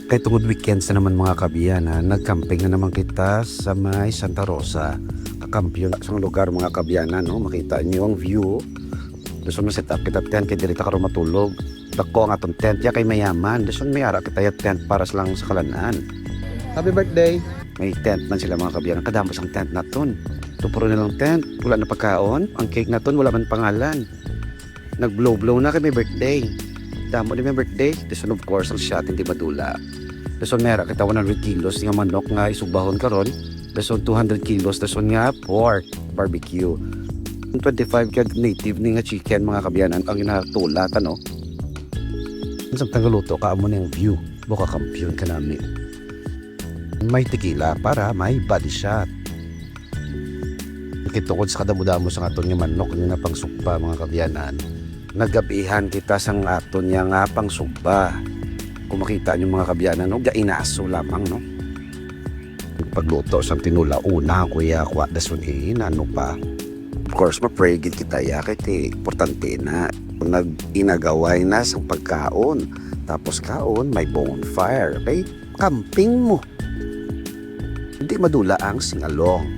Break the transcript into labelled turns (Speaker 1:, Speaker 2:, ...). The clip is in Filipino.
Speaker 1: Kay tungod weekends na naman mga kabiyana, nagcamping na naman kita sa may Santa Rosa. Kakampyon sa lugar mga kabiyana, no? Makita niyo ang view. Gusto mo set up kita tent kay dirita karon matulog. Dako ang atong tent ya kay mayaman. Gusto may ara kita ya tent para lang sa kalanan.
Speaker 2: Happy birthday!
Speaker 1: May tent man sila mga kabiyana. Kadamos ang tent naton. Tupuro na lang tent. Wala na pagkaon. Ang cake naton wala man pangalan. Nag-blow na kay may birthday. Damo ni may birthday. This one of course ang shot hindi madula. This one mera kita 100 kilos nga manok nga isubahon karon. This one 200 kilos. This one nga pork barbecue. 25 ka native ni nga chicken mga kabyanan ang inatulatan no. Sa tagaluto ka mo ng view. Buka kampiyon ka namin. May tequila para may body shot. Kitungod sa kadamo-damo sa aton nga manok nga pangsugba mga kabyanan. Nagabihan kita sa aton nga pangsugba. Kung makita niyo mga kabyanan, no, gainaso lamang no. Pagluto sa tinula una kuya kwa dason ano pa. Of course, ma-pray gid kita ya kay importante na kung nag-inagaway na sa pagkaon. Tapos kaon may bonfire kay camping mo. Hindi madula ang singalong.